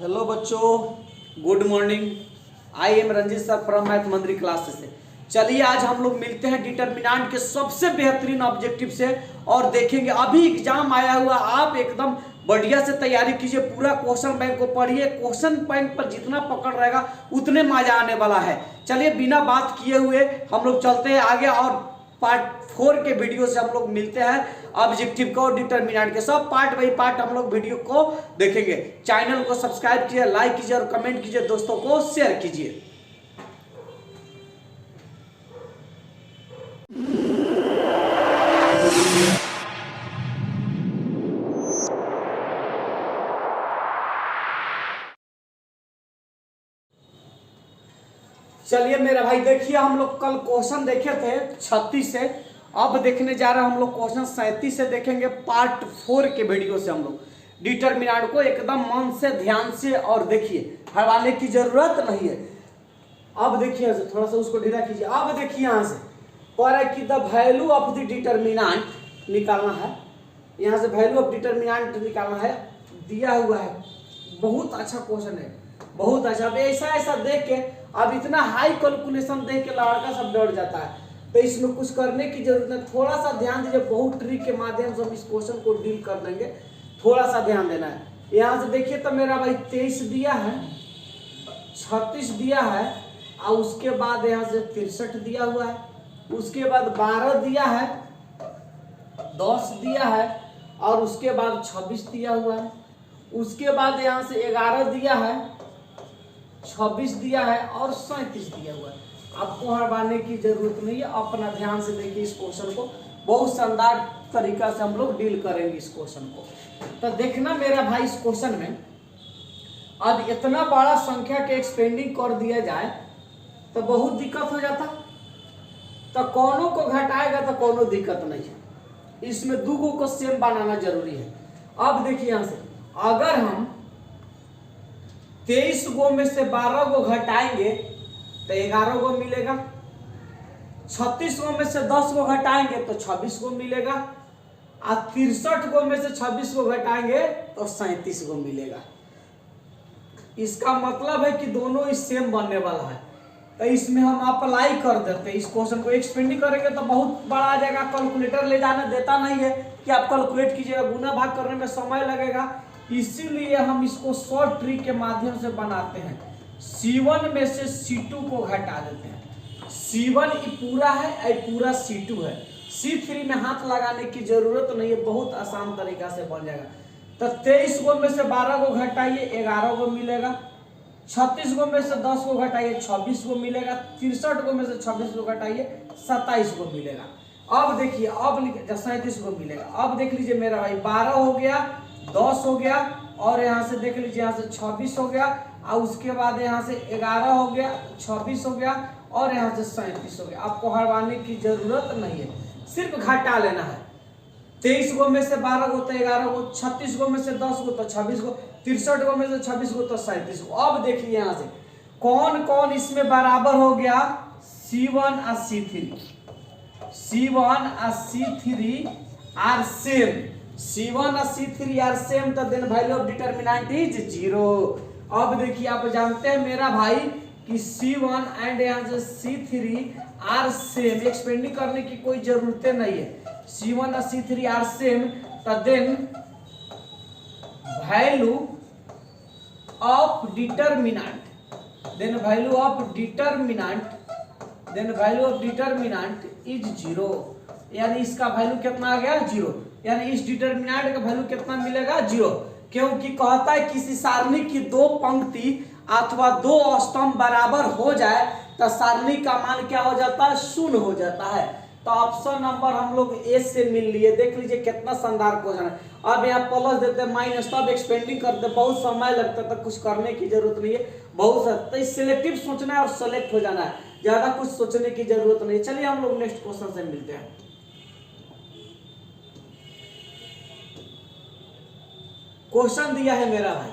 Hello बच्चों, good morning. I am Ranjeet sir from math Mandir classes से। चलिए आज हम लोग मिलते हैं डिटर्मिनेंट के सबसे बेहतरीन ऑब्जेक्टिव से और देखेंगे। अभी एग्जाम आया हुआ, आप एकदम बढ़िया से तैयारी कीजिए, पूरा क्वेश्चन बैंक को पढ़िए। क्वेश्चन बैंक पर जितना पकड़ रहेगा उतने मजा आने वाला है। चलिए बिना बात किए हुए हम लोग चलते हैं आगे और पार्ट 4 के वीडियो से हम लोग मिलते हैं ऑब्जेक्टिव को डिटर्मिनेंट के सब पार्ट बाई पार्ट हम लोग वीडियो को देखेंगे। चैनल को सब्सक्राइब कीजिए, लाइक कीजिए और कमेंट कीजिए, दोस्तों को शेयर कीजिए। चलिए मेरा भाई देखिए, हम लोग कल क्वेश्चन देखे थे 36 से, अब देखने जा रहे हैं हम लोग क्वेश्चन 37 से देखेंगे पार्ट 4 के वीडियो से। हम लोग डिटर्मिनेंट को एकदम मन से ध्यान से और देखिए, हटाने की जरूरत नहीं है। अब देखिए थोड़ा सा उसको ढीला कीजिए। अब देखिए यहाँ से पर है कि the value of the determinant निकालना है। यहाँ से वैल्यू ऑफ डिटर्मिनेंट निकालना है, दिया हुआ है। बहुत अच्छा क्वेश्चन है, बहुत अच्छा। अब ऐसा ऐसा देख के, अब इतना हाई कैलकुलेशन देख के लड़का सब डर जाता है, तो इसमें कुछ करने की जरूरत नहीं। थोड़ा सा ध्यान दीजिए, बहुत ट्रिक के माध्यम से हम इस क्वेश्चन को डील कर देंगे। थोड़ा सा ध्यान देना है। यहाँ से देखिए तो मेरा भाई 23 दिया है, 36 दिया है, और उसके बाद यहाँ से 63 दिया हुआ है, उसके बाद 12 दिया है, 10 दिया है, और उसके बाद 26 दिया हुआ है, उसके बाद यहाँ से 11 दिया है, 26 दिया है और 37 दिया हुआ है। आपको हड़बड़ाने की जरूरत नहीं है, अपना ध्यान से देखिए इस क्वेश्चन को। बहुत शानदार तरीका से हम लोग डील करेंगे इस क्वेश्चन को। तो देखना मेरा भाई, इस क्वेश्चन में अब इतना बड़ा संख्या के एक्सपेंडिंग कर दिया जाए तो बहुत दिक्कत हो जाता। तो कौनों को घटाएगा तो कोनो दिक्कत नहीं है, इसमें दो को सेम बनाना जरूरी है। अब देखिए यहाँ से अगर हम 23 गो में से 12 गो घटाएंगे तो 11 गो मिलेगा, 36 गो में से 10 गो घटाएंगे तो 26 गो मिलेगा, और 63 गो में से 26 गो घटाएंगे तो 37 गो मिलेगा। इसका मतलब है कि दोनों ही सेम बनने वाला है। तो इसमें हम अप्लाई कर देते हैं, इस क्वेश्चन को एक्सपेंडिंग करेंगे तो बहुत बड़ा आ जाएगा। कैलकुलेटर ले जाने देता नहीं है कि आप कैलकुलेट कीजिएगा, गुना भाग करने में समय लगेगा। इसीलिए हम इसको शॉर्ट ट्रिक के माध्यम से बनाते हैं। C1 में से C2 को घटा देते हैं। C1 पूरा है, ये पूरा C2 है। C3 में हाथ लगाने की जरूरत नहीं है, बहुत आसान तरीका से बन जाएगा। तो 23 गो में से 12 गो घटाइए, 11 गो मिलेगा। 36 गो में से 10 गो घटाइए, 26 गो मिलेगा। 63 गो में से 26 गो घटाइए, 27 गो मिलेगा। अब देखिए, अब 37 गो मिलेगा। अब देख लीजिए मेरा भाई, 12 हो गया, 10 हो गया, और यहाँ से देख लीजिए यहाँ से 26 हो गया, और उसके बाद यहाँ से 11 हो गया, 26 हो गया, और यहाँ से 37 हो गया। आपको हड़बड़ाने की जरूरत नहीं है, सिर्फ घटा लेना है। 23 गो में से 12 गो तो 11 गो, 36 गो में से 10 गो तो 26 गो, 63 गो में से 26 गो तो 37 गो। अब देखिए यहाँ से कौन कौन इसमें बराबर हो गया। C1 और C3, C1 और C3 आर सेम, C1 और C3 आर सेम, तो then value of determinant is 0। अब देखिए, आप जानते हैं मेरा भाई कि C1 एंड यहाँ से C3 आर सेम, एक्सपेंडिंग करने की कोई जरूरत नहीं है। C1 और C3 आर सेम, तो then value of determinant, then value of determinant is 0। यानी इसका वैल्यू कितना आ गया, 0। यानी इस डिटर्मिनेंट का वैल्यू कितना मिलेगा, 0। क्योंकि कहता है किसी सारणी की दो पंक्ति अथवा दो स्तंभ बराबर हो जाए तो सारणी का मान क्या हो जाता है, शून्य हो जाता है। तो ऑप्शन नंबर हम लोग ए से मिल लिए। देख लीजिए कितना शानदार क्वेश्चन है। अब यहाँ प्लस देते माइनस, तब एक्सपेंडिंग करते, बहुत समय लगता है, तो कुछ करने की जरूरत नहीं है। बहुत तो सिलेक्टिव सोचना है और सेलेक्ट हो जाना है, ज्यादा कुछ सोचने की जरूरत नहीं। चलिए हम लोग नेक्स्ट क्वेश्चन से मिलते हैं। क्वेश्चन दिया है मेरा भाई,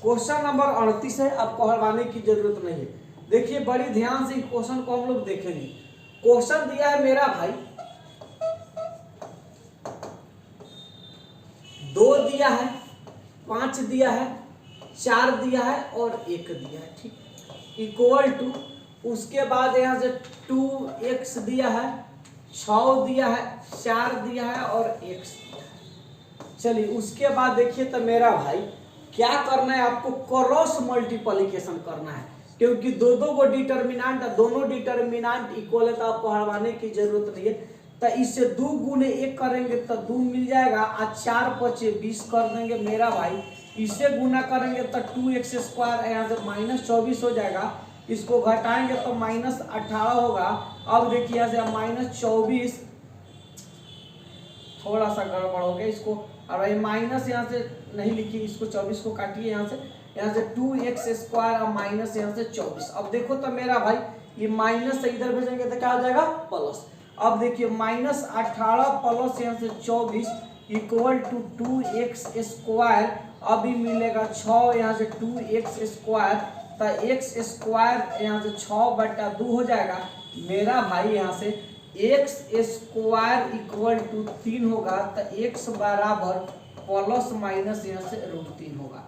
क्वेश्चन नंबर 38 है। आपको हड़बड़ाने की जरूरत नहीं है। देखिए बड़ी ध्यान से क्वेश्चन को हम लोग देखेंगे। क्वेश्चन दिया है मेरा भाई, 2 दिया है, 5 दिया है, 4 दिया है और 1 दिया है, ठीक, इक्वल टू उसके बाद यहाँ से 2x दिया है, 6 दिया है, 4 दिया है और x दिया है। चलिए उसके बाद देखिए तो मेरा भाई क्या करना है, आपको क्रॉस मल्टीप्लिकेशन करना है, क्योंकि दो दो को डिटर्मिनेंट, दोनों डिटर्मिनेंट इक्वल है तो आपको हरवाने की जरूरत नहीं है। तो इससे 2 गुने 1 करेंगे तो 2 मिल जाएगा, और 4 पचे 20 कर देंगे मेरा भाई। इसे गुना करेंगे तो 2x स्क्वायर, यहाँ से -24 हो जाएगा, इसको घटाएंगे तो -18 होगा। अब देखिए यहाँ से -24 थोड़ा सा गड़बड़ हो गया, इसको और भाई माइनस यहाँ से नहीं लिखी, इसको 24 को काटिए यहाँ से 2x स्क्वायर और माइनस यहाँ से 24। अब देखो तो मेरा भाई ये माइनस से इधर भेजेंगे तो क्या हो जाएगा, प्लस। अब देखिए -18 प्लस यहाँ से 24 इक्वल टू 2x स्क्वायर, अभी मिलेगा 6, यहाँ से 2x स्क्वायर, तो x स्क्वायर यहाँ से 6/2 हो जाएगा मेरा भाई। यहाँ से x स्क्वायर इक्वल टू 3 होगा, तो x बराबर प्लस माइनस यहाँ से √3 होगा,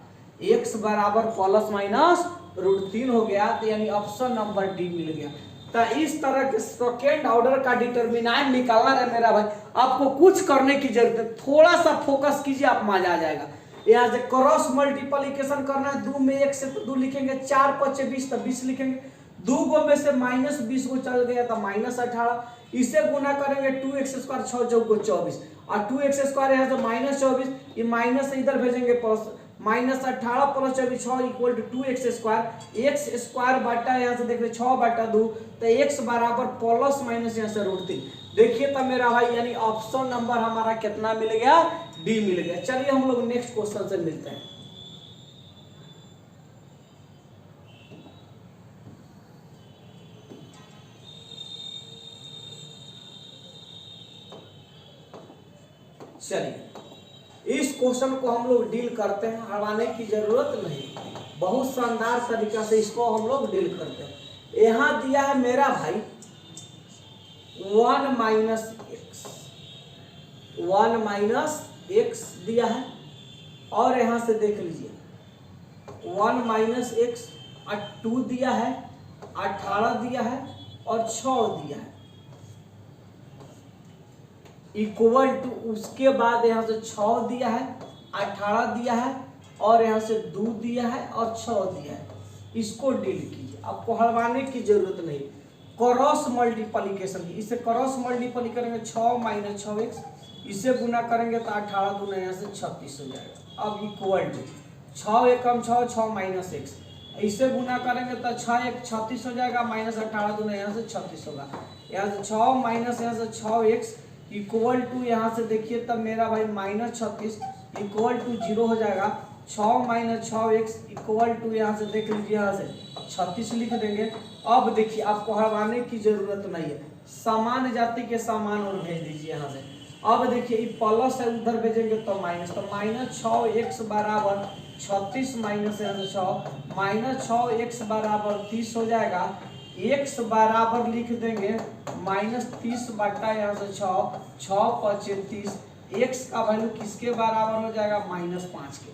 x बराबर प्लस माइनस √3 हो गया, तो यानी ऑप्शन नंबर डी मिल गया। तो इस तरह के सेकेंड ऑर्डर का डिटर्मिनेंट निकालना है मेरा भाई, आपको कुछ करने की जरूरत है, थोड़ा सा फोकस कीजिए, आप मजा आ जाएगा। यहाँ से क्रॉस मल्टीप्लिकेशन करना है, 2 में 1 से तो 2 लिखेंगे, 4 पचे 20 तो 20 लिखेंगे, 2 गो में से -20 को चल गया तो -18, इसे गुना करेंगे 2x स्क्वायर 6 चौको 24 और 2x स्क्वायर यहाँ से -24, ये माइनस से इधर भेजेंगे plus, -18 plus 24 6 equal to 2x square, x square बटा यहाँ से देख रहे 6/2, तो x बराबर प्लस माइनस यहाँ से √3। देखिए तो मेरा भाई यानी ऑप्शन नंबर हमारा कितना मिल गया, डी मिल गया। चलिए हम लोग नेक्स्ट क्वेश्चन से मिलते हैं। चलिए इस क्वेश्चन को हम लोग डील करते हैं, हटाने की जरूरत नहीं, बहुत शानदार तरीका से इसको हम लोग डील करते हैं। यहां दिया है मेरा भाई 1 - x दिया है, और यहां से देख लीजिए 1 - x और 2 दिया है, 18 दिया है और 6 दिया है, इक्वल टू उसके बाद यहाँ से 6 दिया है, 18 दिया है और यहाँ से 2 दिया है और 6 दिया है। इसको डील कीजिए, आपको हलवाने की जरूरत नहीं, क्रॉस मल्टीप्लिकेशन की। इसे क्रॉस मल्टीप्लाई करेंगे 6 - 6x, इसे गुना करेंगे तो 18 दूना यहाँ से 36 हो जाएगा। अब इक्वल टू 6 एकम 6, 6 - x, इसे गुना करेंगे तो 6 1 36 हो जाएगा, -18 दूना यहाँ से 36 होगा, यहाँ से 6 माइनस यहाँ से 6x इक्वल टू यहाँ से देखिए तब मेरा भाई -36 इक्वल टू 0 हो जाएगा, 6 - 6x इक्वल टू यहाँ से देख लीजिए यहाँ से 36 लिख देंगे। अब देखिए आपको हटाने की जरूरत नहीं है, समान जाति के समान और भेज दीजिए यहाँ से। अब देखिए ये प्लस है, उधर भेजेंगे तो माइनस, तो -6x बराबर 36 माइनस यहाँ से 6 -6x बराबर 30 हो जाएगा, x बराबर लिख देंगे -30 बटा यहाँ से 6 पचे 30, x का वैल्यू किसके बराबर हो जाएगा, -5 के,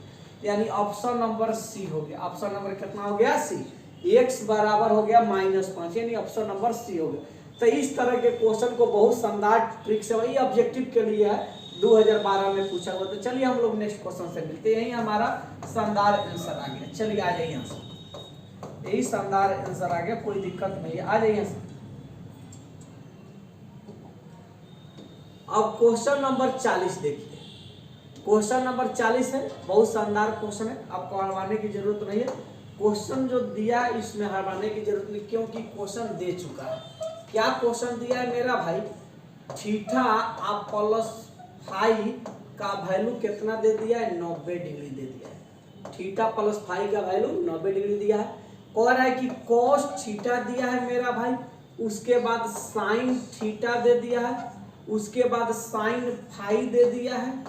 यानी ऑप्शन नंबर सी हो गया। ऑप्शन नंबर कितना हो गया, सी, x बराबर हो गया -5, यानी ऑप्शन नंबर सी हो गया। तो इस तरह के क्वेश्चन को बहुत शानदार ट्रिक से, वही ऑब्जेक्टिव के लिए है, 2012 में पूछा हुआ। तो चलिए हम लोग नेक्स्ट क्वेश्चन से मिलते हैं, यही हमारा शानदार आंसर आ गया। चलिए आ जाइए यहाँ से, यही शानदार आंसर आ गया, कोई दिक्कत नहीं है, आ जाइए। अब क्वेश्चन नंबर 40 देखिए, क्वेश्चन नंबर 40 है, बहुत शानदार क्वेश्चन है, आपको हरवाने की जरूरत नहीं है। क्वेश्चन जो दिया है इसमें हरवाने की जरूरत नहीं, क्योंकि क्वेश्चन दे चुका है। क्या क्वेश्चन दिया है मेरा भाई, थीटा आप प्लस फाई का वैल्यू कितना दे दिया है, 90 डिग्री दे दिया है। थीटा प्लस फाई का वैल्यू 90 डिग्री दिया है। कह रहा है कि cos थीटा दिया है मेरा भाई, उसके बाद साइन थीटा दे दिया है, उसके बाद साइन फाई दे दिया है,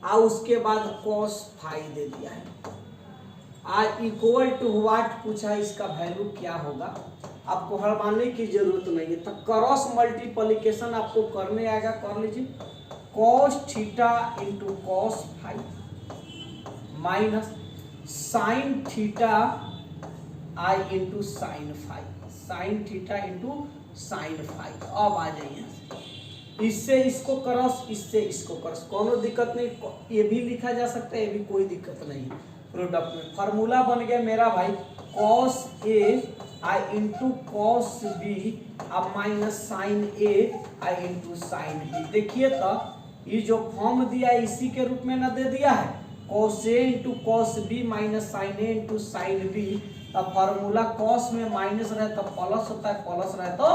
और उसके बाद cos फाई दे दिया है। इक्वल टू व्हाट पूछा है, इसका वैल्यू क्या होगा, आपको हड़बाने की जरूरत नहीं है। तो क्रॉस मल्टीप्लिकेशन आपको करने आएगा, कर लीजिए, cos theta into cos phi minus sine theta I into sine five, sine theta into sine five. अब आ जाइए इससे इसको क्रॉस, इससे इसको क्रॉस, कोनो दिक्कत नहीं, ये भी लिखा जा सकता है, ये भी कोई दिक्कत नहीं। प्रोडक्ट में फार्मूला बन गया मेरा भाई cos A I into cos B अब माइनस साइन ए आई इंटू साइन बी। देखिए तो ये जो फॉर्म दिया है इसी के रूप में ना दे दिया है, cos a into cos b minus sine a into sine b. अब फार्मूला कॉस में माइनस रहे तो प्लस होता है, प्लस रहे तो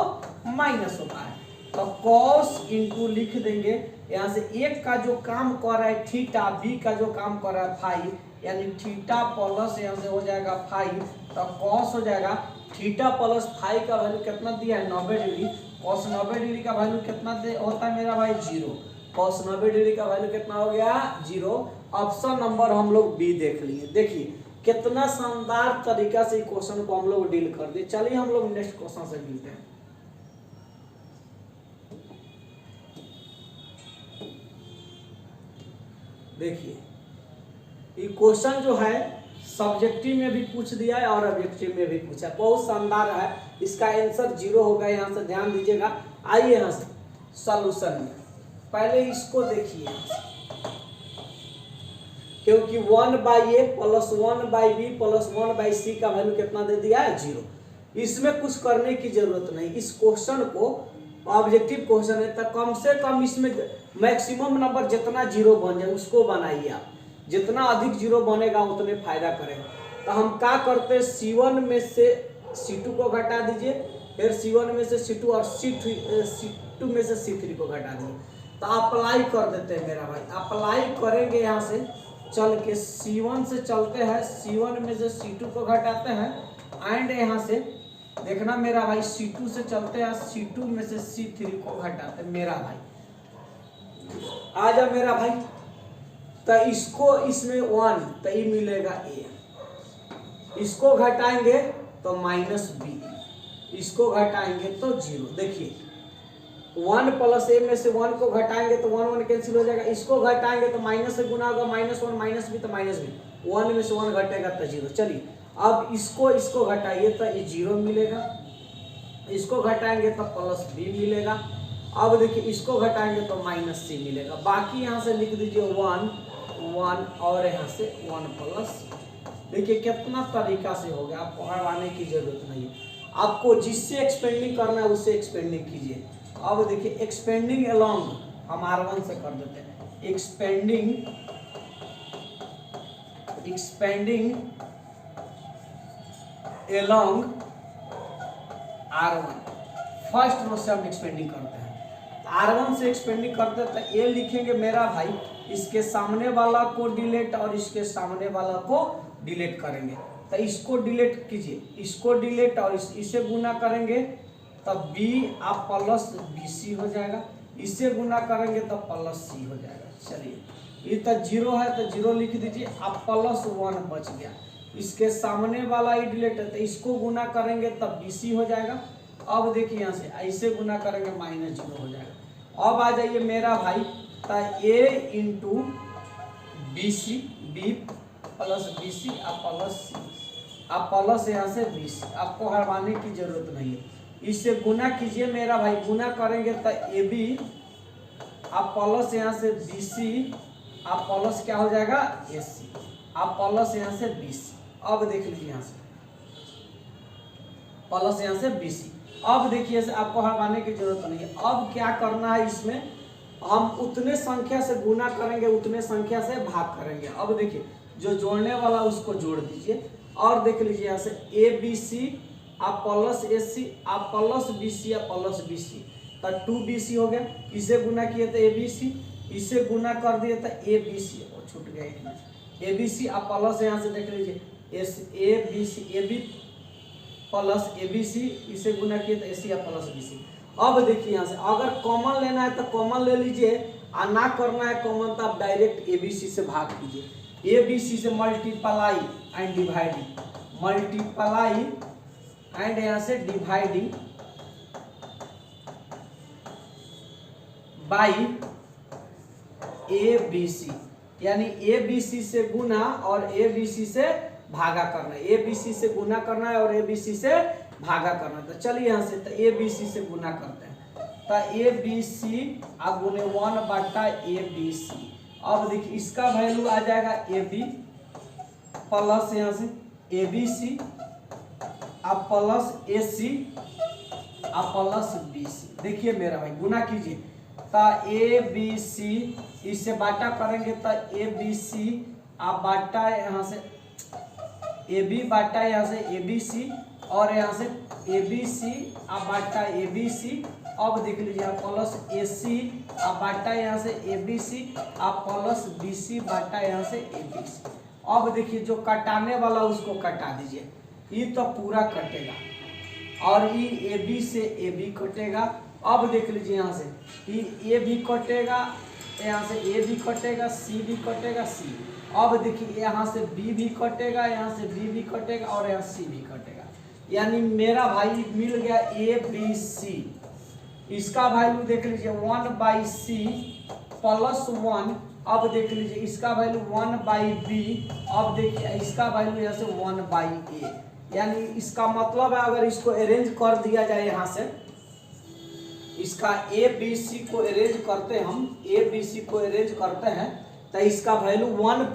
माइनस होता है। तो कॉस इंटू लिख देंगे, यहाँ से एक का जो काम कर रहा है थीटा, बी का जो काम कर रहा है फाइव, यानी थीटा प्लस यहाँ से हो जाएगा फाइव, तो कॉस हो जाएगा थीटा प्लस फाइव का वैल्यू कितना दिया है 90 डिग्री, कॉस 90 डिग्री का वैल्यू कितना होता है मेरा भाई 0, कॉस 90 डिग्री का वैल्यू कितना हो गया 0। ऑप्शन नंबर हम लोग बी देख लिए। देखिए कितना शानदार तरीका से क्वेश्चन को हम लोग डील कर दिए। चलिए हम लोग नेक्स्ट क्वेश्चन से मिलते हैं। देखिए ये क्वेश्चन जो है सब्जेक्टिव में भी पूछ दिया है और ऑब्जेक्टिव में भी पूछा, बहुत शानदार है। इसका आंसर 0 होगा, यहाँ से ध्यान दीजिएगा। आइए यहाँ से सॉल्यूशन में पहले इसको देखिए, क्योंकि 1/a plus 1/b plus 1/c का वैल्यू कितना दे दिया है 0। इसमें कुछ करने की जरूरत नहीं। इस क्वेश्चन को ऑब्जेक्टिव क्वेश्चन है तो कम से कम इसमें मैक्सिमम नंबर जितना 0 बन जाए उसको बनाइए आप, जितना अधिक 0 बनेगा उतने फायदा करेगा। तो हम क्या करते हैं, C1 में से C2 को घटा दीजिए, फिर C1 में से C2 और C2 में से C3 को घटा दीजिए। तो अप्लाई कर देते हैं मेरा भाई, अप्लाई करेंगे। यहाँ से चल के C1 से चलते हैं, C1 में से C2 को घटाते हैं एंड यहाँ से देखना मेरा भाई C2 से चलते हैं, C2 में से C3 को घटाते हैं मेरा भाई। आ जा मेरा भाई, तो इसको इसमें 1 तो ये मिलेगा a, इसको घटाएंगे तो -b, इसको घटाएंगे तो 0। देखिए 1 प्लस a में से 1 को घटाएंगे तो 1 1 कैंसिल हो जाएगा, इसको घटाएंगे तो माइनस से गुना होगा, -1 -b तो -b, 1 में से 1 घटेगा तो 0। चलिए अब इसको घटाइए तो ये 0 मिलेगा, इसको घटाएंगे तो +b मिलेगा। अब देखिए इसको घटाएंगे तो -c मिलेगा। बाकी यहाँ से लिख दीजिए 1 1 और यहाँ से 1 प्लस। देखिए कितना तरीका से हो गया, आपको हटाने की जरूरत नहीं है। आपको जिससे एक्सपेंडिंग करना है उससे एक्सपेंडिंग कीजिए। अब देखिए एक्सपेंडिंग अलोंग हम R1 से कर देते हैं, expanding along R1, first row से हम एक्सपेंडिंग करते हैं। R1 से एक्सपेंडिंग करते हैं तो ये लिखेंगे मेरा भाई, इसके सामने वाला को डिलीट और इसके सामने वाला को डिलीट करेंगे। तो इसको डिलीट कीजिए, इसको डिलीट और इसे गुना करेंगे तब b आप प्लस bc हो जाएगा, इससे गुना करेंगे तो प्लस c हो जाएगा। चलिए ये तो 0 है तो 0 लिख दीजिए, आप +1 बच गया। इसके सामने वाला ही डिलीट है तो इसको गुना करेंगे तब bc हो जाएगा। अब देखिए यहाँ से ऐसे गुना करेंगे -0 हो जाएगा। अब आ जाइए मेरा भाई, तो a into bc, b plus bc आप प्लस c, आप प्लस यहाँ से bc, आपको हटाने की जरूरत नहीं है। इससे गुना कीजिए मेरा भाई, गुना करेंगे तो ab आप प्लस यहाँ से bc, आप प्लस क्या हो जाएगा ac, आप प्लस यहाँ से bc। अब देख लीजिए यहाँ से प्लस यहाँ से bc। अब देखिए से आपको हटाने की जरूरत नहीं है। अब क्या करना है, इसमें हम उतने संख्या से गुना करेंगे उतने संख्या से भाग करेंगे। अब देखिए जो जोड़ने वाला उसको जोड़ दीजिए और देख लीजिए यहाँ से ABC आप प्लस AC आप प्लस BC आप प्लस BC, तो 2BC हो गया। इसे गुना किए तो ABC, इसे गुना कर दिए तो ABC, वो छूट गया एक में ABC आप प्लस यहाँ से देख लीजिए ABC AB प्लस ABC, इसे गुना किए तो AC आप प्लस BC। अब देखिए यहाँ से अगर कॉमन लेना है तो कॉमन ले लीजिए, और ना करना है कॉमन तो आप डायरेक्ट ABC से भाग कीजिए। ABC से multiply and dividing, multiply and यहाँ से डिवाइडिंग बाई ABC, यानी ए बी सी से गुना और ए बी सी से भागा करना है। ए बी सी से गुना करना है और ए बी सी से भागा करना है। तो चलिए यहाँ से तो ए बी सी से गुना करते हैं। तो ए बी सी गुने 1/ABC। अब देखिए इसका वैल्यू आ जाएगा ए बी प्लस यहाँ से ए बी सी अब प्लस ए सी अब प्लस बी सी। देखिए मेरा भाई गुना कीजिए तो ए बी सी इससे बाटा करेंगे तो ए बी सी आप बाटा यहाँ से ए बी बाटा यहाँ से ए बी सी और यहाँ से ए बी सी आप बाटा ए बी सी। अब देख लीजिए आप प्लस ए सी आप बाटा यहाँ से ए बी सी आप प्लस बी सी बाटा यहाँ से ए बी सी। अब देखिए जो कटाने वाला उसको कटा दीजिए, ये तो पूरा कटेगा और ये ए बी से ए बी कटेगा। अब देख लीजिए यहाँ से ये ए भी कटेगा, यहाँ से ए भी कटेगा, सी भी कटेगा, सी। अब देखिए यहाँ से बी भी कटेगा, यहाँ से बी भी कटेगा और यहाँ सी भी कटेगा। यानी मेरा भाई मिल गया ए बी सी। इसका वैल्यू देख लीजिए 1/C प्लस 1। अब देख लीजिए इसका वैल्यू 1/B। अब देखिए इसका वैल्यू यहाँ से 1/A। यानी इसका मतलब है अगर इसको अरेंज कर दिया जाए यहाँ से इसका ए बी सी को अरेंज करते हम ए बी सी को अरेंज करते हैं तो इसका value 1 +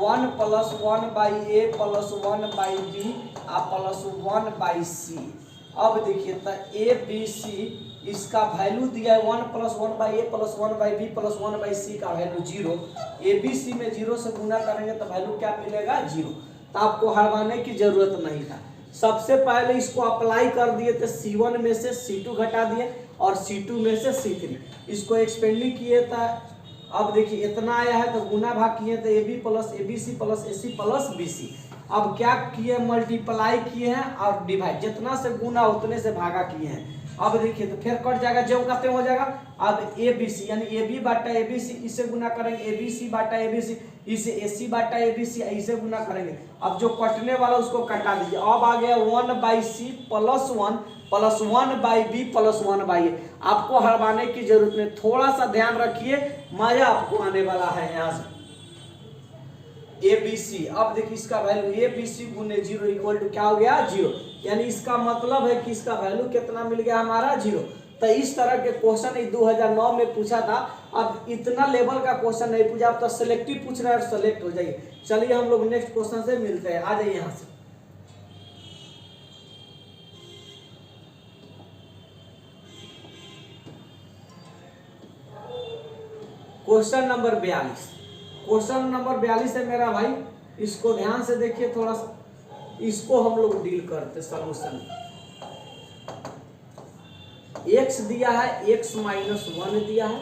1/A plus 1/B plus 1/C। अब देखिए तो ए बी सी इसका वैल्यू दिया है 1 + 1/A plus 1/B plus 1/C का वैल्यू 0। ए बी सी में 0 से गुना करेंगे तो वैल्यू क्या मिलेगा 0। तो आपको हरवाने की जरूरत नहीं था। सबसे पहले इसको अप्लाई कर दिए थे C1 में से C2 घटा दिए और C2 में से C3 इसको एक्सपेंडिंग किए था। अब देखिए इतना आया है तो गुना भाग किए तो a b plus a b c plus a c plus b c. अब क्या किए मल्टीप्लाई किए हैं और डिवाइड, जितना से गुना उतने से भागा किए हैं। अब देखिए तो फिर कट जाएगा, जो कहते हो जाएगा। अब ए बी सी यानी A B Bata A b सी इसे गुना करेंगे, ए बी सी बाटा ए बी सी इसे ए सी बाटा ए बी सी इसे गुना करेंगे। अब जो कटने वाला उसको कटा दीजिए। अब आ गया 1/C plus 1 plus 1/B plus 1/A। आपको हरवाने की जरूरत नहीं, थोड़ा सा ध्यान रखिए, मजा आपको आने वाला है। यहाँ से ए बी सी, अब देखिए इसका वैल्यू ए बी सी गुने 0 इक्वल टू क्या हो गया 0। यानी इसका मतलब है कि इसका वैल्यू कितना मिल गया हमारा 0। तो इस तरह के क्वेश्चन 2009 में पूछा था। अब इतना लेवल का क्वेश्चन नहीं पूछा, अब तो सिलेक्टिव पूछ रहा है, सेलेक्ट हो जाइए। चलिए हम लोग नेक्स्ट क्वेश्चन से मिलते हैं, आ जाइए यहाँ से। Question number 42। क्वेश्चन नंबर 42 है मेरा भाई, इसको ध्यान से देखिए थोड़ा सा। इसको हम लोग डील करते सॉल्यूशन। x दिया है, x - 1 दिया है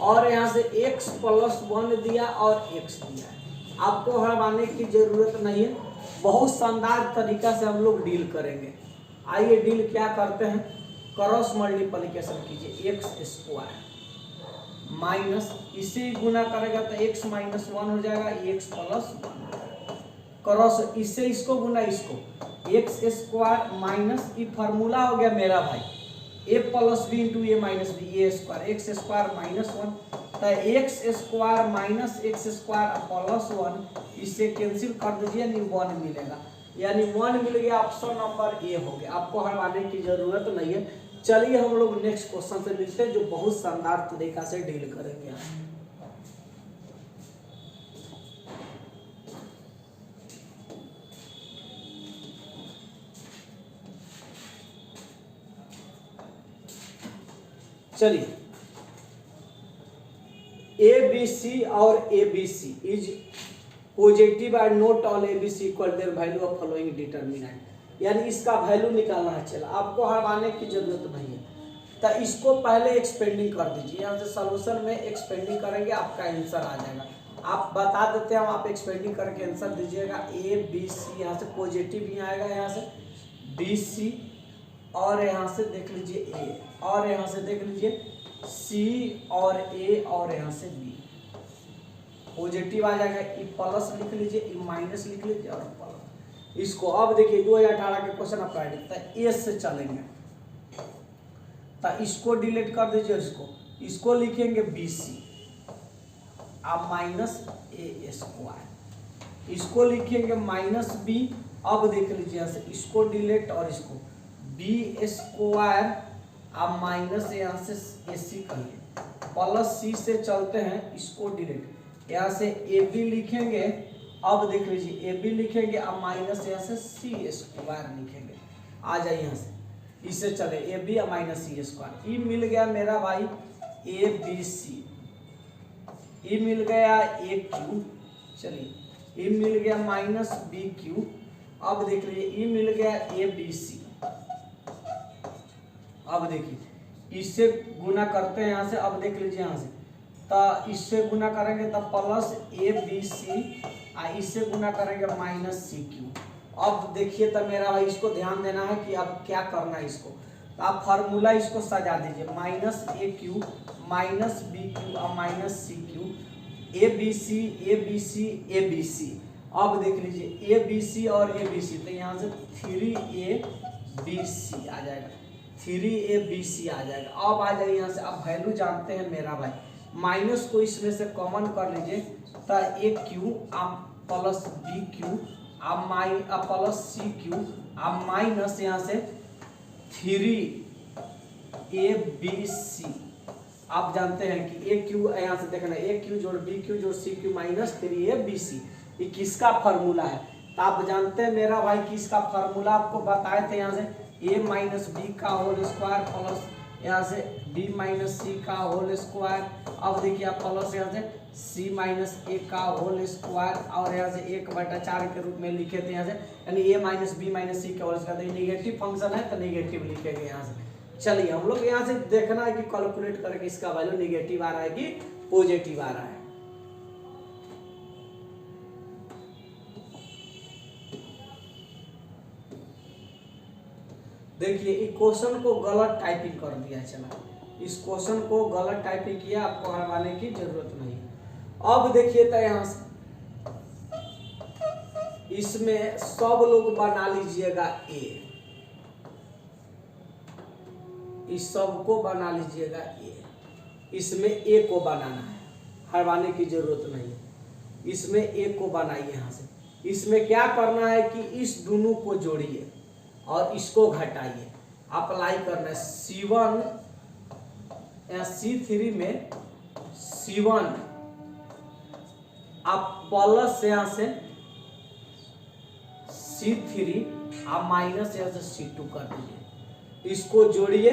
और यहाँ से x + 1 दिया और x दिया है। आपको हड़वाने की जरूरत नहीं है, बहुत शानदार तरीका से हम लोग डील करेंगे। आइए डील क्या करते हैं, क्रॉस मल्टीप्लिकेशन कीजिए। x² माइनस इसे गुना करेगा तो x - 1 हो जाएगा, x + 1 क्रॉस इससे इसको गुना इसको x² माइनस ये फार्मूला हो गया मेरा भाई a + b × a - b a² x² - 1 तो x² माइनस x² प्लस 1 इससे कैंसिल कर दीजिए, यानी 1 मिलेगा। यानी 1 मिल गया, ऑप्शन नंबर ए हो गया। आपको हटाने की जरूरत नहीं है। चलिए हम लोग नेक्स्ट क्वेश्चन से मिलते हैं, जो बहुत शानदार तरीका से डील करेंगे। चलिए ए बी सी और a b c is positive and not all a b c equal their value of following determinant. यानी इसका वैल्यू निकालना है। चला आपको हटाने की जरूरत नहीं है, तो इसको पहले एक्सपेंडिंग कर दीजिए। यहाँ से सॉल्यूशन में एक्सपेंडिंग करेंगे, आपका आंसर आ जाएगा। आप बता देते हैं, आप एक्सपेंडिंग करके आंसर दीजिएगा। ए बी सी यहाँ से पॉजिटिव ही आएगा, यहाँ से बी सी और यहाँ से देख लीजिए ए और यहाँ से देख लीजिए सी और ए और यहाँ से बी पॉजिटिव आ जाएगा। ई प्लस लिख लीजिए, ई माइनस लिख लीजिए और प्लस। इसको अब देखिए 2018 के क्वेश्चन अप्लाई ए से चलेंगे, तो इसको डिलीट कर दीजिए। इसको लिखेंगे बी सी अब माइनस ए स्क्वायर, इसको लिखेंगे माइनस बी। अब देख लीजिए यहाँ से इसको डिलीट और इसको बी स्क्वायर, अब माइनस यहाँ से ए सी करिए प्लस सी से चलते हैं, इसको डिलीट, यहाँ से ए बी लिखेंगे। अब देख लीजिए ए बी लिखेंगे, अब माइनस यहाँ से सी स्क्वायर लिखेंगे। आ जाए यहाँ से, इससे चले ए बी और माइनस सी स्क्वायर। ई मिल गया मेरा भाई ए बी सी, ई मिल गया ए क्यू, चलिए ई मिल गया माइनस बी क्यू। अब देख लीजिए ई मिल गया ए बी सी। अब देखिए इससे गुना करते हैं यहाँ से, अब देख लीजिए यहाँ से, तो इससे गुना करेंगे तब प्लस ए बी सी, इससे गुना करेंगे माइनस सी क्यू। अब देखिए तो मेरा भाई इसको ध्यान देना है कि अब क्या करना है इसको, तो आप फार्मूला इसको सजा दीजिए, minus a cube minus b cube और minus c cube, a b c a b c a b c. अब देख लीजिए ए बी सी और ए बी सी, तो यहाँ से 3 a बी सी आ जाएगा, 3 a बी सी आ जाएगा। अब आ जाइए यहाँ से, अब वैल्यू जानते हैं मेरा भाई, माइनस को इसमें से कॉमन कर लीजिए, तो a cube plus b cube plus c cube minus यहाँ से 3 a बी सी। आप जानते हैं कि ए क्यू यहाँ से देखना, ए क्यू जोड़ बी क्यू जोड़ c cube minus 3 a b c, ये किसका फार्मूला है? तो आप जानते हैं मेरा भाई कि इसका फार्मूला आपको बताए थे, यहाँ से ए माइनस बी का होल स्क्वायर प्लस यहाँ से बी माइनस सी का होल स्क्वायर। अब देखिए आप प्लस यहाँ से सी माइनस ए का होल स्क्वायर, और यहाँ से 1/4 के रूप में लिखे थे यहाँ से, यानी ए माइनस बी माइनस सी का होल स्क्वायर। निगेटिव फंक्शन है तो निगेटिव लिखेंगे यहाँ से। चलिए हम लोग यहाँ से देखना है कि कैलकुलेट करके इसका वैल्यू निगेटिव आ रहा है कि पॉजिटिव आ रहा है। देखिए इस क्वेश्चन को गलत टाइपिंग कर दिया, चला इस क्वेश्चन को गलत टाइपिंग किया, आपको हटाने की जरूरत नहीं। अब देखिए तो यहाँ से इसमें सब लोग बना लीजिएगा ए, इस सब को बना लीजिएगा ए, इसमें ए को बनाना है, हटाने की जरूरत नहीं है, इसमें ए को बनाइए। यहाँ से इसमें क्या करना है कि इस दोनों को जोड़िए और इसको घटाइए, अप्लाई करना है। C1 या C3 में C1 आप प्लस यहाँ से C3 आप माइनस यहाँ से C2 कर दीजिए, इसको जोड़िए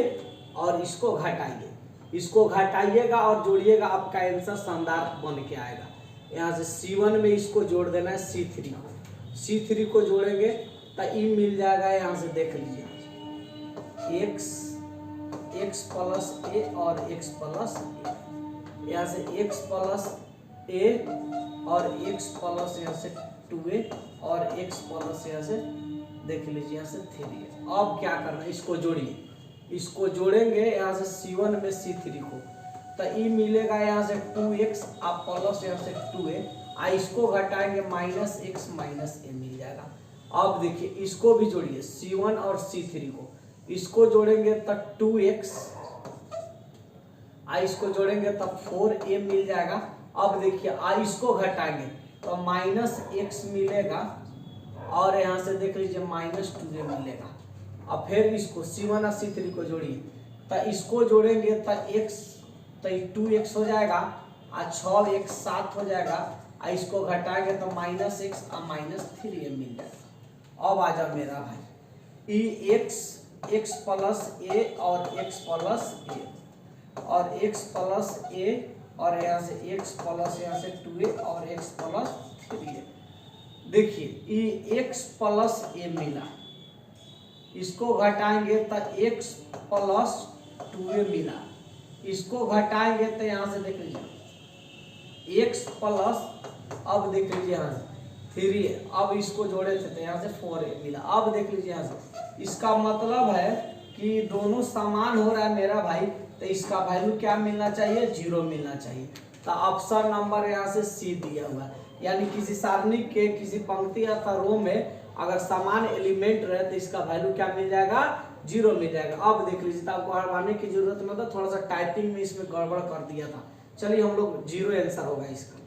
और इसको घटाइए, इसको घटाइएगा और जोड़िएगा, आपका आंसर शानदार बन के आएगा। यहाँ से C1 में इसको जोड़ देना है C3 को, C3 को जोड़ेंगे तो ई मिल जाएगा। यहाँ से देख लीजिए x प्लस ए और x प्लस ए, यहाँ से x प्लस ए और x प्लस यहाँ से 2a और x प्लस यहाँ से देख लीजिए यहाँ से 3a। अब क्या करना है, इसको जोड़िए, इसको जोड़ेंगे यहाँ से C1 में C3 को, तो ई मिलेगा यहाँ से 2x आप प्लस यहाँ से 2a, इसको घटाएंगे माइनस x माइनस ए मिल जाएगा। अब देखिए इसको भी जोड़िए C1 और C3 को, इसको जोड़ेंगे तब 2x, इसको जोड़ेंगे तब 4a मिल जाएगा। अब देखिए इसको घटाएंगे तो माइनस x मिलेगा और यहाँ से देख लीजिए माइनस 2a मिलेगा। अब फिर इसको C1 और C3 को जोड़िए, तो इसको जोड़ेंगे तो x तो 2x हो जाएगा और 6x 7 हो जाएगा, इसको घटाएंगे तो माइनस x और माइनस 3a मिल जाएगा। अब आ जाओ मेरा भाई ई x प्लस ए और x प्लस ए और x प्लस ए और यहाँ से x प्लस यहाँ से 2a और x प्लस 3a। देखिए ई x प्लस ए मिला, इसको घटाएंगे तो x प्लस 2a मिला, इसको घटाएंगे तो यहाँ से देख लीजिए x प्लस, अब देख लीजिए यहाँ से 3a, अब इसको जोड़े थे तो यहाँ से 4a मिला। अब देख लीजिए यहाँ से, इसका मतलब है कि दोनों समान हो रहा है मेरा भाई, तो इसका वैल्यू क्या मिलना चाहिए, 0 मिलना चाहिए। तो ऑप्शन नंबर यहाँ से सी दिया हुआ है, यानी किसी सारणी के किसी पंक्ति अथवा रो में अगर समान एलिमेंट रहे तो इसका वैल्यू क्या मिल जाएगा, 0 मिल जाएगा। अब देख लीजिए, तो आपको हटाने की जरूरत मतलब थोड़ा सा टाइपिंग में इसमें गड़बड़ कर दिया था। चलिए हम लोग 0 आंसर होगा इसका।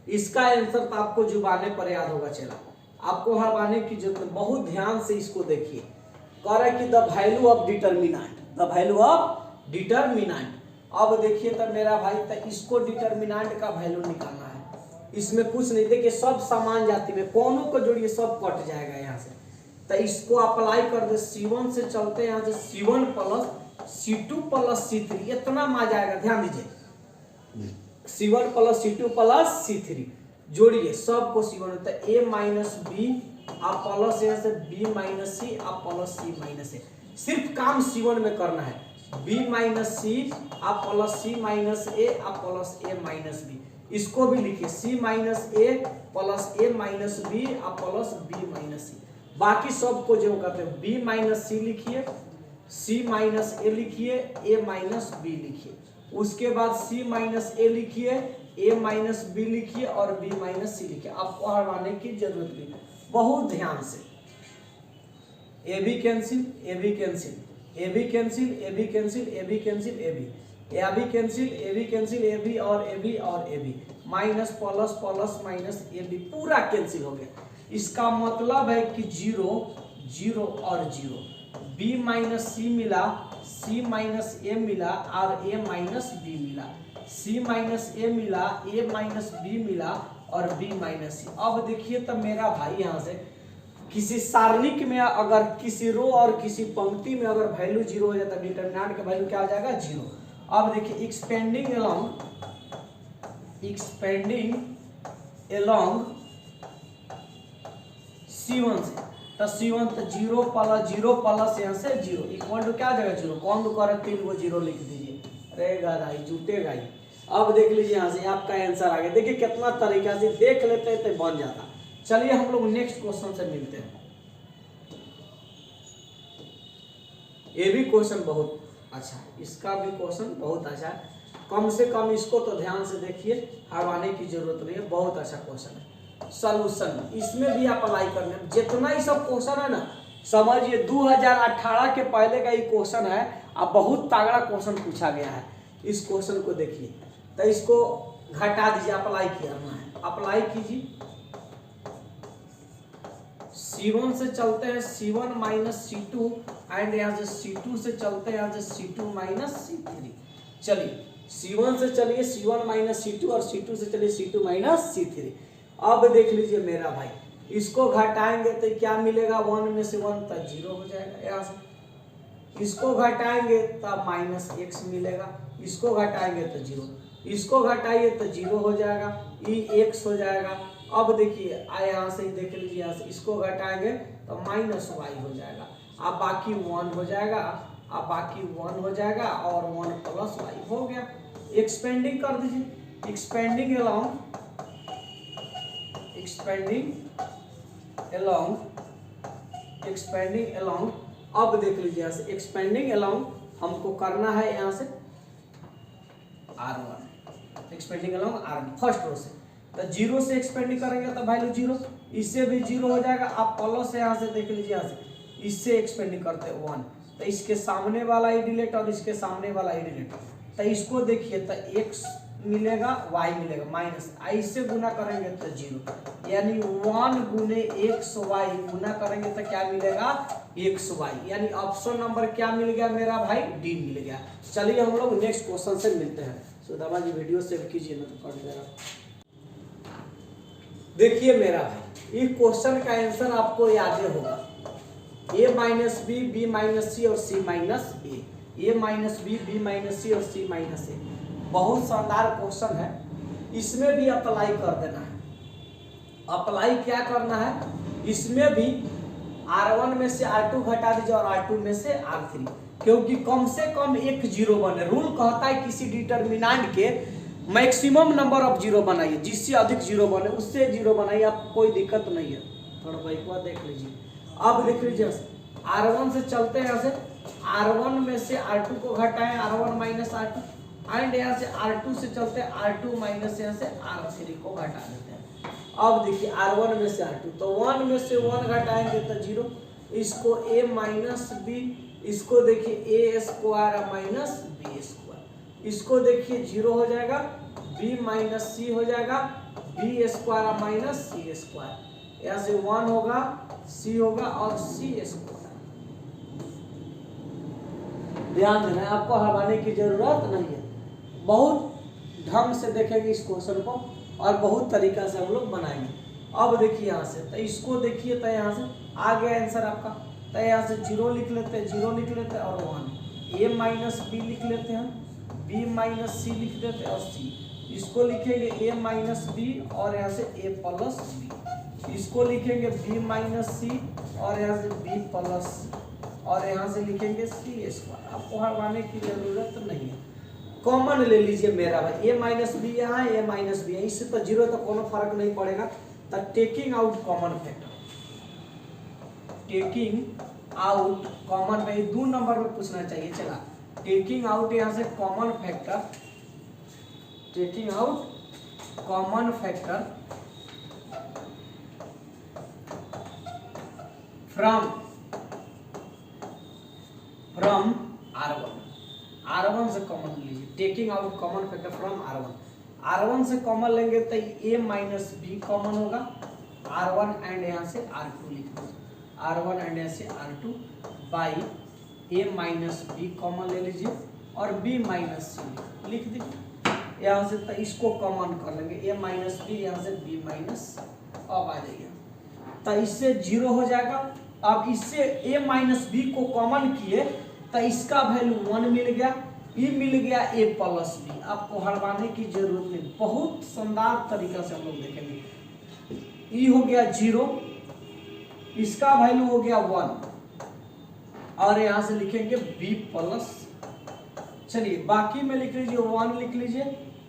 इसका आंसर तो आपको जुबाने पर याद होगा। चला आपको हरवाने की जरूरत, बहुत ध्यान से इसको देखिए। कह रहा है कि the value of determinant, the value of determinant. अब देखिए तो मेरा भाई, तो इसको डिटर्मिनेंट का वैल्यू निकालना है। इसमें कुछ नहीं, देखिए सब समान जाति में, कौनों को जोड़िए सब कट जाएगा यहाँ से। तो इसको अप्लाई कर दे, C1 से चलते हैं यहाँ से C1 plus C2 plus C3, इतना मा जाएगा। ध्यान दीजिए, C1 plus C2 plus C3 जोड़िए सबको C1 होता है। A माइनस बी आप प्लस यहाँ से B माइनस सी आप प्लस C माइनस ए। सिर्फ काम C1 में करना है। B माइनस सी आप प्लस C माइनस ए आप प्लस A माइनस बी। इसको भी लिखिए C minus a plus A minus b आप प्लस B माइनस सी। बाकी सबको जो कहते हैं B माइनस सी लिखिए, C माइनस ए लिखिए, A माइनस बी लिखिए। उसके बाद C माइनस ए लिखिए, A माइनस बी लिखिए और B माइनस सी लिखिए। आपको हरवाने की जरूरत नहीं है, बहुत ध्यान से। A b cancel, a b cancel, a b cancel, a b cancel, a b cancel, a b cancel, a b cancel, a b और ए बी और a b, minus plus plus minus a b, पूरा cancel हो गया। इसका मतलब है कि 0 0 और 0, B माइनस सी मिला, C माइनस ए मिला और A माइनस बी मिला, C माइनस ए मिला, A माइनस बी मिला और B माइनस सी। अब देखिए तो मेरा भाई यहाँ से किसी सारणिक में अगर किसी रो और किसी पंक्ति में अगर वैल्यू 0 हो जाता है, डिटरमिनेंट का वैल्यू क्या हो जाएगा 0। अब देखिए एक्सपेंडिंग अलोंग C1 से, तो C1 तो 0 प्लस यहाँ से 0 इक्वल टू क्या जाएगा 0। कौन तो कर 3 को 0 लिख दीजिए, रहेगा भाई जुटेगा ही। अब देख लीजिए यहाँ से आपका आंसर आ गया। देखिए कितना तरीका से देख लेते हैं तो बन जाता। चलिए हम लोग नेक्स्ट क्वेश्चन से मिलते हैं। ये भी क्वेश्चन बहुत अच्छा है, इसका भी क्वेश्चन बहुत अच्छा है। कम से कम इसको तो ध्यान से देखिए, हरवाने की जरूरत नहीं है, बहुत अच्छा क्वेश्चन है। सॉल्यूशन इसमें भी आप अप्लाई करने, जितना ही सब क्वेश्चन है ना, समझिए 2018 के पहले का ये क्वेश्चन है। अब बहुत तगड़ा क्वेश्चन पूछा गया है। इस क्वेश्चन को देखिए, तो इसको घटा दीजिए, अप्लाई करना है, अप्लाई कीजिए। C1 से चलते हैं C1 माइनस C2 एंड यहाँ से C2 से चलते हैं यहाँ से C2 माइनस C3। चलिए C1 से चलिए C1 माइनस C2 और C2 से चलिए C2 माइनस C3। अब देख लीजिए मेरा भाई, इसको घटाएंगे तो क्या मिलेगा, 1 में से 1 तक 0 हो जाएगा। यहाँ से इसको घटाएंगे तब माइनस x मिलेगा, इसको घटाएंगे तो 0, इसको घटाइए तो 0 हो जाएगा, ये x हो जाएगा। अब देखिए यहाँ से देख लीजिए, यहाँ से इसको घटाएंगे तो माइनस y हो जाएगा। अब बाकी 1 हो जाएगा, अब बाकी 1 हो जाएगा और 1 प्लस y हो गया। एक्सपेंडिंग कर दीजिए, एक्सपेंडिंग अलोंग। अब देख लीजिए यहाँ से एक्सपेंडिंग अलोंग हमको करना है यहाँ से R1, expanding along R1 first row से। तो 0 से एक्सपेंडिंग करेंगे तो वैल्यू 0, इससे भी 0 हो जाएगा। आप प्लस से यहाँ से देख लीजिए, यहाँ से इससे एक्सपेंडिंग करते हैं 1, तो इसके सामने वाला ही डिलीट और इसके सामने वाला ही डिलीट। तो इसको देखिए तो x मिलेगा y मिलेगा माइनस, इससे गुना करेंगे तो 0, यानी 1 गुने xy गुना करेंगे तो क्या मिलेगा xy, यानी ऑप्शन नंबर क्या मिल गया मेरा भाई, डी मिल गया। चलिए हम लोग नेक्स्ट क्वेश्चन से मिलते हैं। सुदामा जी वीडियो सेव कीजिए ना तो कट जाएगा। देखिए मेरा भाई, ये क्वेश्चन का आंसर आपको याद होगा, a minus b, b minus c और c minus a minus b, b minus c और सी माइनस ए। बहुत शानदार क्वेश्चन है, इसमें भी अप्लाई कर देना है। अप्लाई क्या करना है, इसमें भी R1 में से R2 घटा दीजिए और R2 में से R3, क्योंकि कम से कम एक 0 बने। रूल कहता है किसी डिटर्मिनेंट के मैक्सिमम नंबर ऑफ 0 बनाइए, जिससे अधिक 0 बने उससे 0 बनाइए, आप कोई दिक्कत नहीं है। थोड़ा भाई को देख लीजिए। अब देख लीजिए R1 से चलते हैं, यहाँ से R1 में से R2 को घटाएं, R1 माइनस R2 एंड यहाँ से R2 से चलते हैं R2 माइनस यहाँ से R3 को घटा देते हैं। अब देखिए R1 में से R2, तो 1 में से 1 घटाएंगे तो 0, इसको a माइनस बी, इसको देखिए a square minus b square, इसको देखिए 0 हो जाएगा, b माइनस सी हो जाएगा, बी स्क्वायर माइनस सी स्क्वायर, यहाँ से 1 होगा, सी होगा और सी स्क्वायर। ध्यान देना है, आपको हटाने की जरूरत नहीं है। बहुत ढंग से देखेंगे इस क्वेश्चन को और बहुत तरीका से हम लोग बनाएंगे। अब देखिए यहाँ से, तो इसको देखिए, तो यहाँ से आ गया आंसर आपका। तो यहाँ से 0 लिख लेते हैं, 0 लिख लेते हैं और 1, a माइनस बी लिख लेते हैं, b माइनस सी लिख देते हैं और c। इसको लिखेंगे a माइनस बी और यहाँ से a प्लस बी। इसको लिखेंगे b माइनस सी और यहाँ से b प्लस सी और यहाँ से लिखेंगे सी स्क्वायर। आपको हटाने की जरूरत नहीं है, कॉमन ले लीजिए मेरा भाई। a माइनस बी यहाँ है, a माइनस बी है, इससे तो 0 तो कोनो फर्क नहीं पड़ेगा। तो taking out common factor, taking out common में 2 नंबर में पूछना चाहिए। चला, टेकिंग आउट यहाँ से common factor, taking out common factor from R1 से कॉमन लीजिए। Taking out common factor from R1 से कॉमन लेंगे तो a माइनस बी कॉमन होगा, R1 एंड यहाँ से R2 लिख दीजिए, R1 एंड यहाँ से R2 by a minus b common ले लीजिए और b माइनस सी लिख दीजिए। यहाँ से तो इसको कॉमन कर लेंगे, a माइनस बी यहाँ से b माइनस, अब आ जाइए तो इससे 0 हो जाएगा। अब इससे a माइनस बी को कॉमन किए तो इसका वैल्यू 1 मिल गया, ये मिल गया a प्लस बी। आपको हटवाने की जरूरत नहीं, बहुत शानदार तरीका से हम लोग देखेंगे। ये हो गया 0, इसका वैल्यू हो गया 1 और यहाँ से लिखेंगे b प्लस। चलिए बाकी में लिख लीजिए, 1 लिख लीजिए,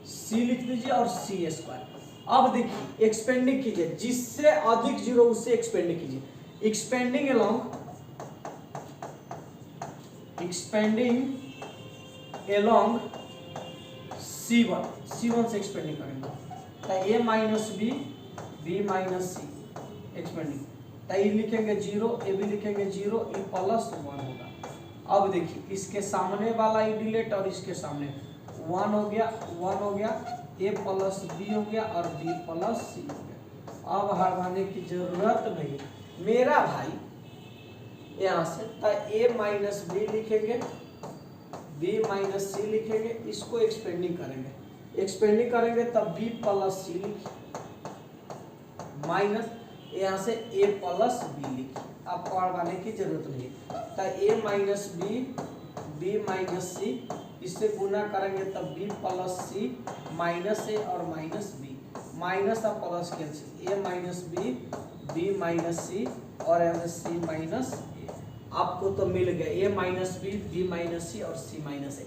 c लिख लीजिए और c स्क्वायर। अब देखिए एक्सपेंडिंग कीजिए, जिससे अधिक 0 उससे एक्सपेंडिंग कीजिए। एक्सपेंडिंग एलोंग C1 से एक्सपेंडिंग करेंगे तो a minus b, b minus c expanding, तो ये लिखेंगे 0, ए भी लिखेंगे 0, ये प्लस 1 होगा। अब देखिए इसके सामने वाला ये डिलीट और इसके सामने 1 हो गया, 1 हो गया, a प्लस बी हो गया और b प्लस सी हो गया। अब हटाने की जरूरत नहीं मेरा भाई। यहाँ से तो a माइनस बी लिखेंगे, b माइनस सी लिखेंगे, इसको एक्सपेंडिंग करेंगे तब b प्लस सी लिखिए माइनस यहाँ से a प्लस बी लिखिए। आपको हटाने की जरूरत नहीं तो a minus b, b minus c, इससे गुना करेंगे तब b plus c minus a और माइनस b, माइनस और plus cancel, a minus b, b minus c और यहाँ से c माइनस a। आपको तो मिल गया a minus b, b minus c और c माइनस a।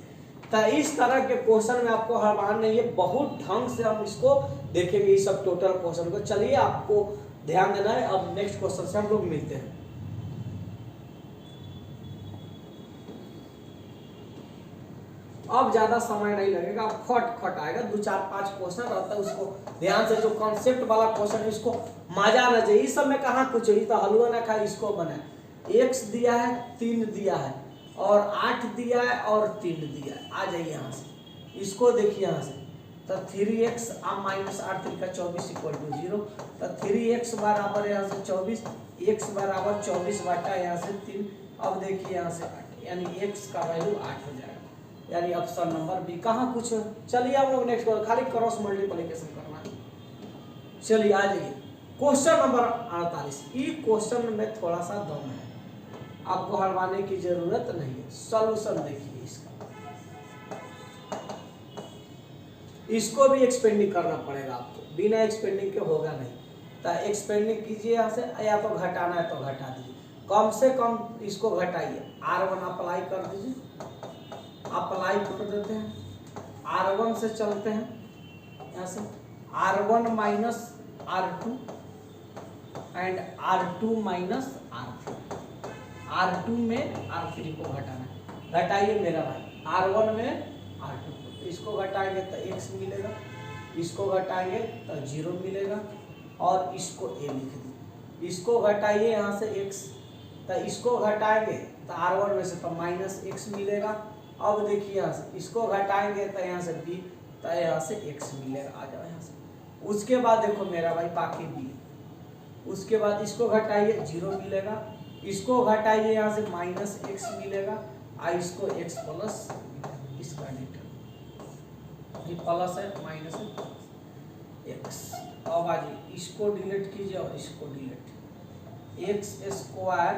तो इस तरह के क्वेश्चन में आपको हटाना नहीं है, बहुत ढंग से हम इसको देखेंगे इस सब टोटल क्वेश्चन को। चलिए आपको ध्यान देना है। अब नेक्स्ट क्वेश्चन से हम लोग मिलते हैं। अब ज्यादा समय नहीं लगेगा, अब खट आएगा, 2 4 5 क्वेश्चन रहता है, उसको ध्यान से, जो कॉन्सेप्ट वाला क्वेश्चन है इसको मजा आना चाहिए। इस सब में कहाँ कुछ है, तो हलवा ना खाए, इसको बनाए। x दिया है, 3 दिया है और 8 दिया है और 3 दिया है। आ जाइए यहाँ से, इसको देखिए यहाँ से, तो 3x माइनस 8 3 का 24 इक्वल टू 0। तो 3x बराबर यहाँ से 24, x बराबर 24 बटा यहाँ से 3। अब देखिए यहाँ से 8, यानी x का वैल्यू 8 हो जाएगा, यानी ऑप्शन नंबर बी। कहाँ कुछ। चलिए हम लोग नेक्स्ट खाली क्रॉस मल्टीप्लिकेशन करना है। चलिए आ जाइए क्वेश्चन नंबर 48। ये क्वेश्चन में थोड़ा सा दम है, आपको हटवाने की जरूरत नहीं है। सॉल्यूशन देखिए इसका, इसको भी एक्सपेंडिंग करना पड़ेगा आपको, बिना एक्सपेंडिंग के होगा नहीं। तो एक्सपेंडिंग कीजिए यहाँ से, या तो घटाना है तो घटा दीजिए, कम से कम इसको घटाइए। R1 अप्लाई कर दीजिए, अप्लाई कर देते हैं, R1 से चलते हैं यहाँ से, R1 minus R2 and R2 minus R3, R2 में R3 को घटाना है। घटाइए मेरा भाई, R1 में R2 को, इसको घटाएंगे तो x मिलेगा, इसको घटाएंगे तो 0 मिलेगा और इसको a लिख दीजिए। इसको घटाइए यहाँ से x, तो इसको घटाएंगे तो R1 में से तो माइनस x मिलेगा। अब देखिए यहाँ से इसको घटाएंगे तो यहाँ से b, तो यहाँ से x मिलेगा। आ जाओ यहाँ से, उसके बाद देखो मेरा भाई बाकी बी, उसके बाद इसको घटाइए 0 मिलेगा, इसको घटाइए यहाँ से -x मिलेगा, और इसको x प्लस इसका डिटर, ये प्लस है माइनस है x। अब आ जाइए इसको डिलीट कीजिए और इसको डिलीट, x स्क्वायर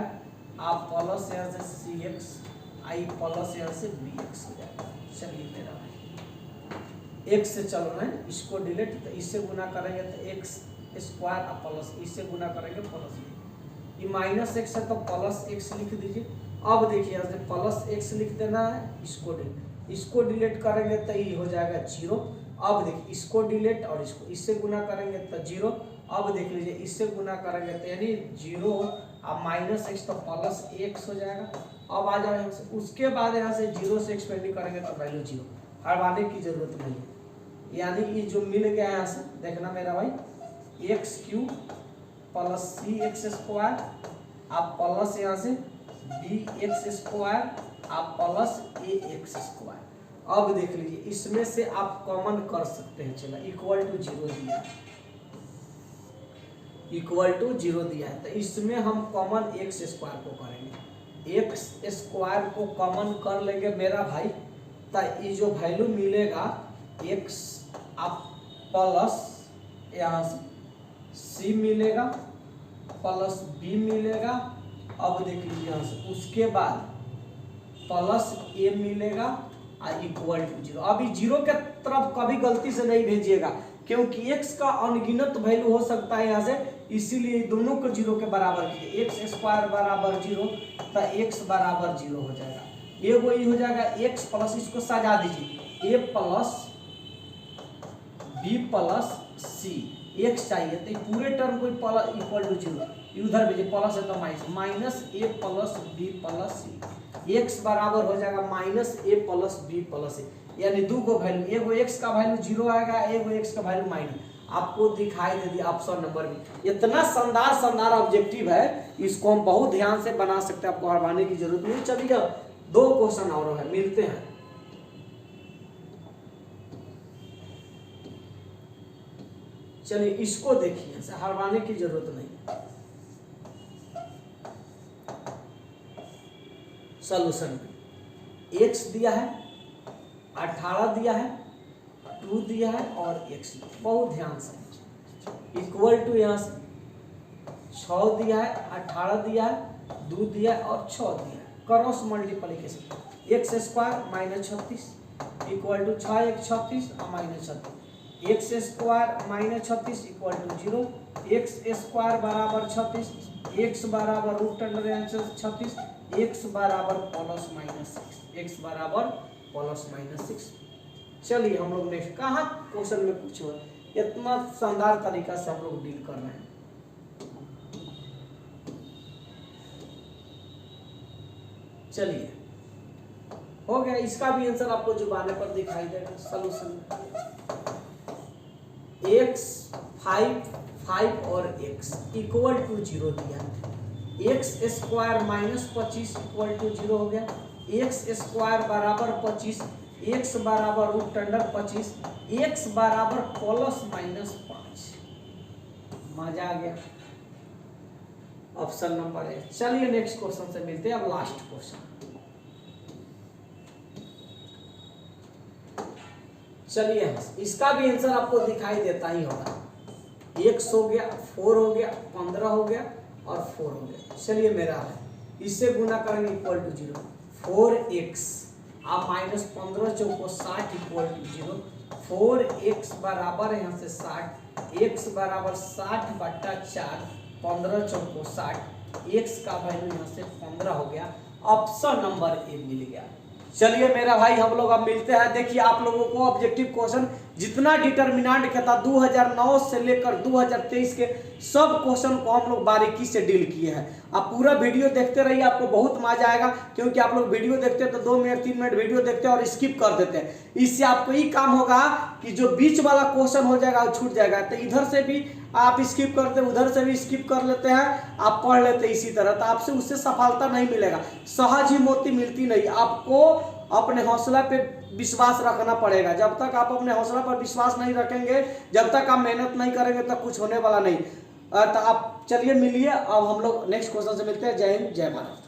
आप प्लस यहाँ से cx आई प्लस यहाँ से bx हो जाएगा। चलिए मेरा भाई x से चल रहे हैं, इसको डिलीट, तो इससे गुना करेंगे तो x स्क्वायर और प्लस, इससे गुना करेंगे प्लस, ये -x है तो प्लस x लिख दीजिए। अब देखिए यहाँ से प्लस x लिख देना है, इसको डिलीट करेंगे तो ये हो जाएगा 0। अब देखिए इसको डिलीट और इससे गुना करेंगे तो 0। अब देख लीजिए इससे गुना करेंगे तो यानी 0 अब -x तो प्लस x हो जाएगा। अब आ जाए यहाँ से, उसके बाद यहाँ से 0 से एक्सपेंडिंग करेंगे तो वैल्यू 0, हटाने की जरूरत नहीं है। यानी ये जो मिल गया यहाँ से देखना मेरा भाई, x³ प्लस cx स्क्वायर आप प्लस यहाँ से bx स्क्वायर आप प्लस ax स्क्वायर। अब देख लीजिए इसमें से आप कॉमन कर सकते हैं, चला इक्वल टू 0 दिया है, इक्वल टू 0 दिया है, तो इसमें हम कॉमन x स्क्वायर को करेंगे, x स्क्वायर को कॉमन कर लेंगे मेरा भाई, तो ये जो वैल्यू मिलेगा x आप प्लस यहाँ से c मिलेगा प्लस b मिलेगा। अब देख लीजिए यहाँ से, उसके बाद प्लस a मिलेगा और इक्वल टू 0। अभी 0 के तरफ कभी गलती से नहीं भेजिएगा, क्योंकि x का अनगिनत वैल्यू हो सकता है यहाँ से, इसीलिए दोनों को 0 के बराबर कीजिए। x स्क्वायर बराबर 0 तो x बराबर 0 हो जाएगा, ये वही हो जाएगा x प्लस, इसको सजा दीजिए a plus b plus c, x चाहिए तो पूरे टर्म को इक्वल टू 0 उधर भेजिए, प्लस है तो minus a plus b plus c, x बराबर हो जाएगा -a plus b plus c, यानी दो को वैल्यू, एगो x का वैल्यू 0 आएगा, एगो x का वैल्यू माइनस, आपको दिखाई दे दिया ऑप्शन नंबर बी। इतना शानदार ऑब्जेक्टिव है, इसको हम बहुत ध्यान से बना सकते हैं, आपको हरवाने की जरूरत नहीं। चलिए 2 क्वेश्चन और है, मिलते हैं। चलिए इसको देखिए, हरवाने की जरूरत नहीं। सॉल्यूशन में x दिया है, 18 दिया है, 2 दिया है और x, बहुत ध्यान से, इक्वल टू यहाँ से 6 दिया है, 18 दिया है, 2 दिया है और 6 दिया है, cross multiplication, x square -36 equal to 6 1 36 और -36, x square -36 equal to 0, x square बराबर 36, x बराबर √36, x बराबर +−6, x बराबर +−6। चलिए हम लोग नेक्स्ट, कहाँ क्वेश्चन में पूछो, इतना शानदार तरीका से हम लोग डील कर रहे हैं। चलिए हो गया, इसका भी आंसर आपको जुबाने पर दिखाई देगा। सॉल्यूशन x 5 और x इक्वल टू 0 दिया, x स्क्वायर -25 इक्वल टू 0 हो गया, x स्क्वायर बराबर 25, x बराबर √25, x बराबर +−5, मजा आ गया, ऑप्शन नंबर ए। चलिए नेक्स्ट क्वेश्चन से मिलते हैं, अब लास्ट क्वेश्चन। चलिए इसका भी आंसर आपको दिखाई देता ही होगा, x हो गया, 4 हो गया, 15 हो गया और 4 हो गया। चलिए मेरा है, इससे गुना करेंगे इक्वल टू 0, 4x आप -15 चौको 60 इक्वल टू 0, 4x बराबर यहाँ से 60, x बराबर 60/4, 15 चौको 60, x का वैल्यू यहाँ से 15 हो गया, ऑप्शन नंबर ए मिल गया। चलिए मेरा भाई हम लोग अब मिलते हैं। देखिए आप लोगों को ऑब्जेक्टिव क्वेश्चन जितना डिटरमिनेंट का था 2009 से लेकर 2023 के सब क्वेश्चन को हम लोग बारीकी से डील किए हैं। आप पूरा वीडियो देखते रहिए, आपको बहुत मजा आएगा, क्योंकि आप लोग वीडियो देखते हैं तो 2 मिनट 3 मिनट वीडियो देखते हैं और स्किप कर देते हैं। इससे आपको ये काम होगा कि जो बीच वाला क्वेश्चन हो जाएगा वो छूट जाएगा, तो इधर से भी आप स्किप करते, उधर से भी स्किप कर लेते हैं, आप पढ़ लेते इसी तरह, तो आपसे उससे सफलता नहीं मिलेगा, सहज ही मोती मिलती नहीं। आपको अपने हौसला पे विश्वास रखना पड़ेगा। जब तक आप अपने हौसला पर विश्वास नहीं रखेंगे, जब तक आप मेहनत नहीं करेंगे, तब कुछ होने वाला नहीं। तो आप चलिए मिलिए, अब हम लोग नेक्स्ट क्वेश्चन से मिलते हैं। जय हिंद, जय भारत।